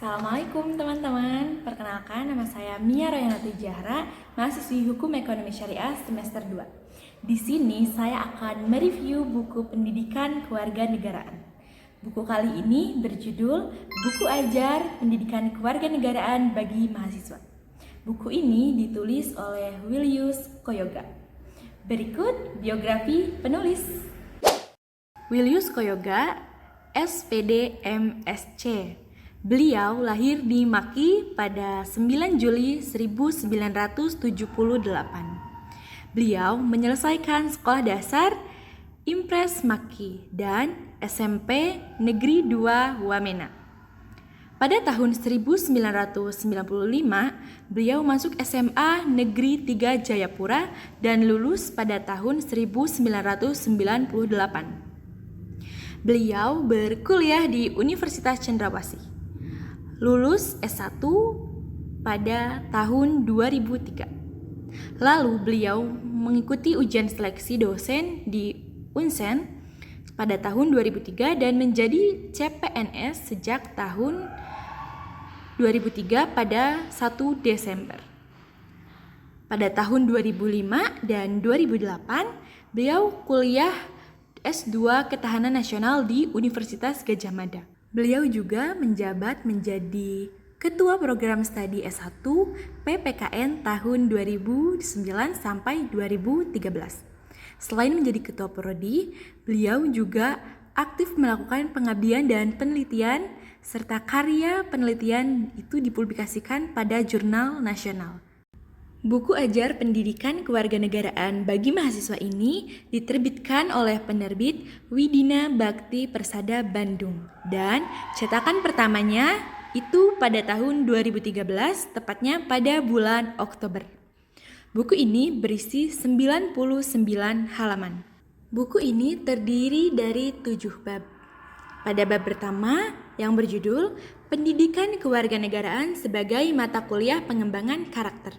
Assalamualaikum teman-teman, perkenalkan nama saya Mia Royanati Jahra, mahasiswi Hukum Ekonomi Syariah semester 2. Di sini saya akan mereview buku pendidikan kewarganegaraan. Buku kali ini berjudul Buku Ajar Pendidikan Kewarganegaraan bagi Mahasiswa. Buku ini ditulis oleh Willius Koyoga. Berikut biografi penulis. Willius Koyoga, SPD MSc. Beliau lahir di Maki pada 9 Juli 1978. Beliau menyelesaikan sekolah dasar Impres Maki dan SMP Negeri 2 Wamena. Pada tahun 1995, beliau masuk SMA Negeri 3 Jayapura dan lulus pada tahun 1998. Beliau berkuliah di Universitas Cendrawasih. Lulus S1 pada tahun 2003. Lalu beliau mengikuti ujian seleksi dosen di Unsen pada tahun 2003 dan menjadi CPNS sejak tahun 2003 pada 1 Desember. Pada tahun 2005 dan 2008, beliau kuliah S2 Ketahanan Nasional di Universitas Gadjah Mada. Beliau juga menjabat menjadi Ketua Program Studi S1 PPKN tahun 2009 sampai 2013. Selain menjadi Ketua Prodi, beliau juga aktif melakukan pengabdian dan penelitian serta karya penelitian itu dipublikasikan pada jurnal nasional. Buku Ajar Pendidikan Kewarganegaraan bagi Mahasiswa ini diterbitkan oleh penerbit Widina Bakti Persada Bandung dan cetakan pertamanya itu pada tahun 2013, tepatnya pada bulan Oktober. Buku ini berisi 99 halaman. Buku ini terdiri dari 7 bab. Pada bab pertama yang berjudul Pendidikan Kewarganegaraan sebagai mata kuliah pengembangan karakter.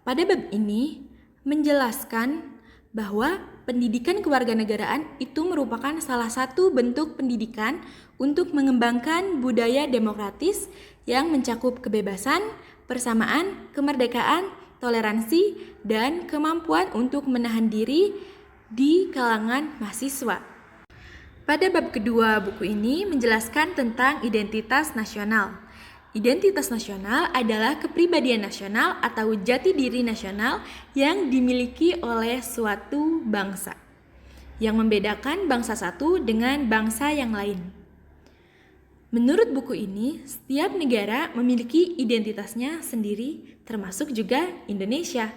Pada bab ini menjelaskan bahwa pendidikan kewarganegaraan itu merupakan salah satu bentuk pendidikan untuk mengembangkan budaya demokratis yang mencakup kebebasan, persamaan, kemerdekaan, toleransi, dan kemampuan untuk menahan diri di kalangan mahasiswa. Pada bab kedua, buku ini menjelaskan tentang identitas nasional. Identitas nasional adalah kepribadian nasional atau jati diri nasional yang dimiliki oleh suatu bangsa, yang membedakan bangsa satu dengan bangsa yang lain. Menurut buku ini, setiap negara memiliki identitasnya sendiri, termasuk juga Indonesia.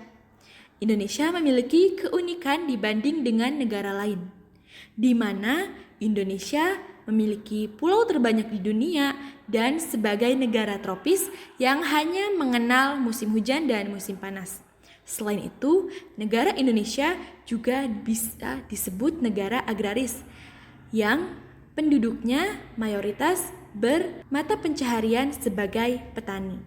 Indonesia memiliki keunikan dibanding dengan negara lain, di mana Indonesia memiliki pulau terbanyak di dunia dan sebagai negara tropis yang hanya mengenal musim hujan dan musim panas. Selain itu, negara Indonesia juga bisa disebut negara agraris yang penduduknya mayoritas bermata pencaharian sebagai petani.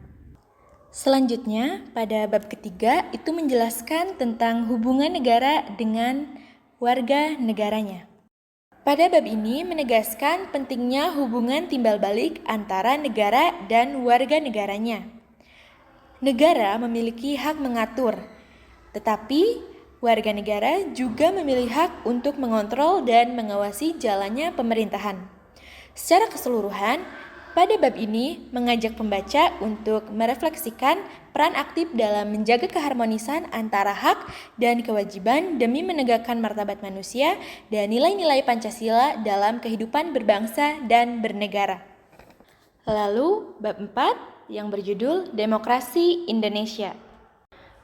Selanjutnya, pada bab ketiga itu menjelaskan tentang hubungan negara dengan warga negaranya. Pada bab ini menegaskan pentingnya hubungan timbal balik antara negara dan warga negaranya. Negara memiliki hak mengatur, tetapi warga negara juga memiliki hak untuk mengontrol dan mengawasi jalannya pemerintahan. Secara keseluruhan, pada bab ini mengajak pembaca untuk merefleksikan peran aktif dalam menjaga keharmonisan antara hak dan kewajiban demi menegakkan martabat manusia dan nilai-nilai Pancasila dalam kehidupan berbangsa dan bernegara. Lalu bab 4 yang berjudul Demokrasi Indonesia.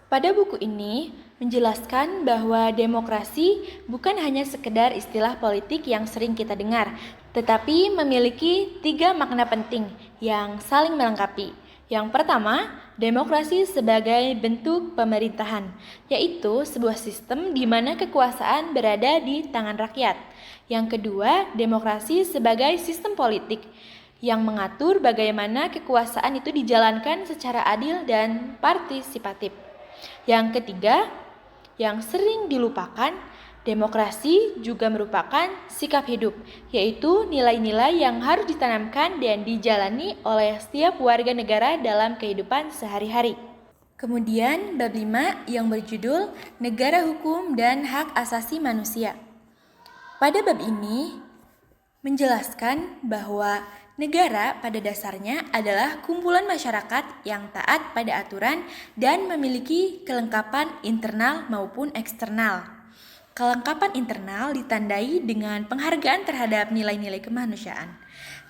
Pada buku ini menjelaskan bahwa demokrasi bukan hanya sekedar istilah politik yang sering kita dengar, tetapi memiliki 3 makna penting yang saling melengkapi. Yang pertama, demokrasi sebagai bentuk pemerintahan, yaitu sebuah sistem di mana kekuasaan berada di tangan rakyat. Yang kedua, demokrasi sebagai sistem politik yang mengatur bagaimana kekuasaan itu dijalankan secara adil dan partisipatif. Yang ketiga, yang sering dilupakan, demokrasi juga merupakan sikap hidup, yaitu nilai-nilai yang harus ditanamkan dan dijalani oleh setiap warga negara dalam kehidupan sehari-hari. Kemudian bab 5 yang berjudul Negara Hukum dan Hak Asasi Manusia. Pada bab ini menjelaskan bahwa negara pada dasarnya adalah kumpulan masyarakat yang taat pada aturan dan memiliki kelengkapan internal maupun eksternal. Kelengkapan internal ditandai dengan penghargaan terhadap nilai-nilai kemanusiaan.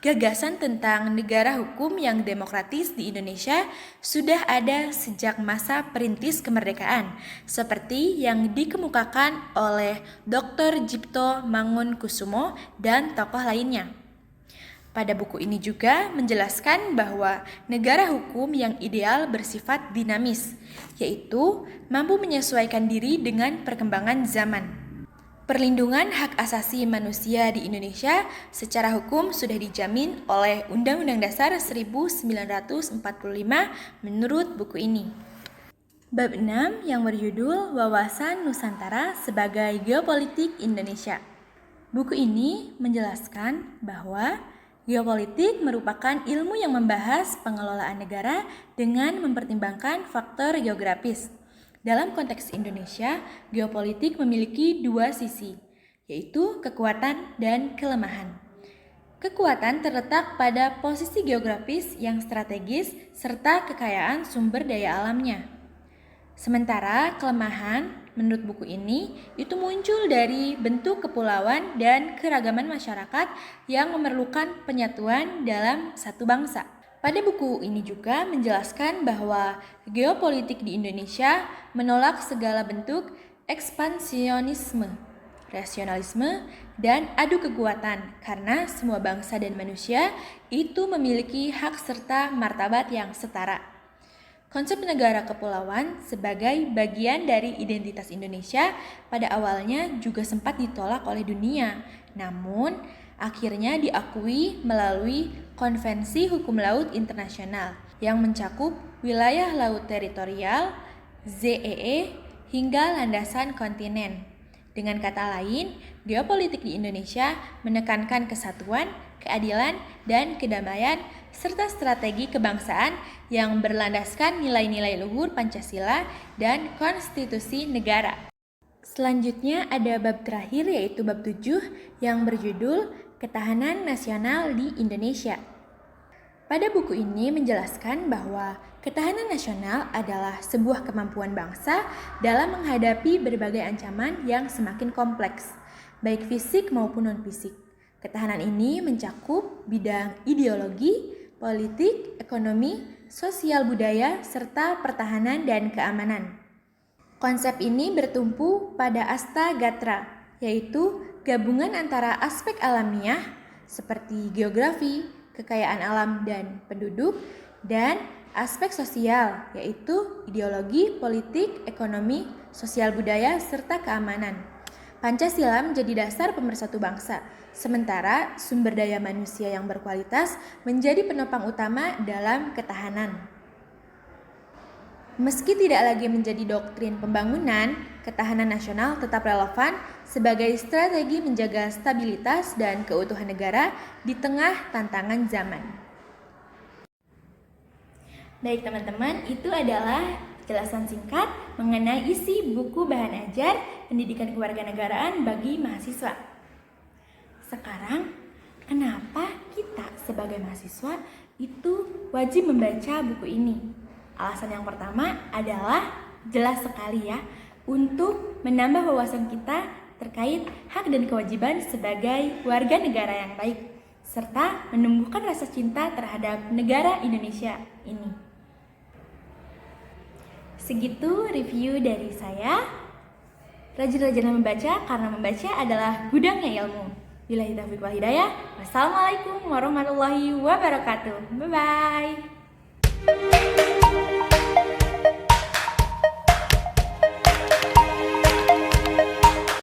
Gagasan tentang negara hukum yang demokratis di Indonesia sudah ada sejak masa perintis kemerdekaan, seperti yang dikemukakan oleh Dr. Djipto Mangunkusumo dan tokoh lainnya. Pada buku ini juga menjelaskan bahwa negara hukum yang ideal bersifat dinamis, yaitu mampu menyesuaikan diri dengan perkembangan zaman. Perlindungan hak asasi manusia di Indonesia secara hukum sudah dijamin oleh Undang-Undang Dasar 1945 menurut buku ini. Bab 6 yang berjudul Wawasan Nusantara sebagai Geopolitik Indonesia. Buku ini menjelaskan bahwa geopolitik merupakan ilmu yang membahas pengelolaan negara dengan mempertimbangkan faktor geografis. Dalam konteks Indonesia, geopolitik memiliki dua sisi, yaitu kekuatan dan kelemahan. Kekuatan terletak pada posisi geografis yang strategis serta kekayaan sumber daya alamnya. Sementara kelemahan, menurut buku ini, itu muncul dari bentuk kepulauan dan keragaman masyarakat yang memerlukan penyatuan dalam satu bangsa. Pada buku ini juga menjelaskan bahwa geopolitik di Indonesia menolak segala bentuk ekspansionisme, rasionalisme, dan adu kekuatan karena semua bangsa dan manusia itu memiliki hak serta martabat yang setara. Konsep negara kepulauan sebagai bagian dari identitas Indonesia pada awalnya juga sempat ditolak oleh dunia, namun akhirnya diakui melalui Konvensi Hukum Laut Internasional yang mencakup wilayah laut teritorial, ZEE, hingga landasan kontinen. Dengan kata lain, geopolitik di Indonesia menekankan kesatuan, keadilan, dan kedamaian, serta strategi kebangsaan yang berlandaskan nilai-nilai luhur Pancasila dan konstitusi negara. Selanjutnya ada bab terakhir yaitu bab 7 yang berjudul Ketahanan Nasional di Indonesia. Pada buku ini menjelaskan bahwa ketahanan nasional adalah sebuah kemampuan bangsa dalam menghadapi berbagai ancaman yang semakin kompleks, baik fisik maupun non-fisik. Ketahanan ini mencakup bidang ideologi, politik, ekonomi, sosial budaya, serta pertahanan dan keamanan. Konsep ini bertumpu pada Astagatra, yaitu gabungan antara aspek alamiah seperti geografi, kekayaan alam dan penduduk, dan aspek sosial yaitu ideologi, politik, ekonomi, sosial budaya, serta keamanan. Pancasila menjadi dasar pemersatu bangsa, sementara sumber daya manusia yang berkualitas menjadi penopang utama dalam ketahanan. Meski tidak lagi menjadi doktrin pembangunan, ketahanan nasional tetap relevan sebagai strategi menjaga stabilitas dan keutuhan negara di tengah tantangan zaman. Baik teman-teman, itu adalah penjelasan singkat mengenai isi buku bahan ajar pendidikan kewarganegaraan bagi mahasiswa. Sekarang, kenapa kita sebagai mahasiswa itu wajib membaca buku ini? Alasan yang pertama adalah jelas sekali ya, untuk menambah wawasan kita terkait hak dan kewajiban sebagai warga negara yang baik, serta menumbuhkan rasa cinta terhadap negara Indonesia ini. Segitu review dari saya. Rajin-rajinlah membaca karena membaca adalah gudangnya ilmu. Billahi taufiq wal hidayah. Wassalamualaikum warahmatullahi wabarakatuh. Bye-bye.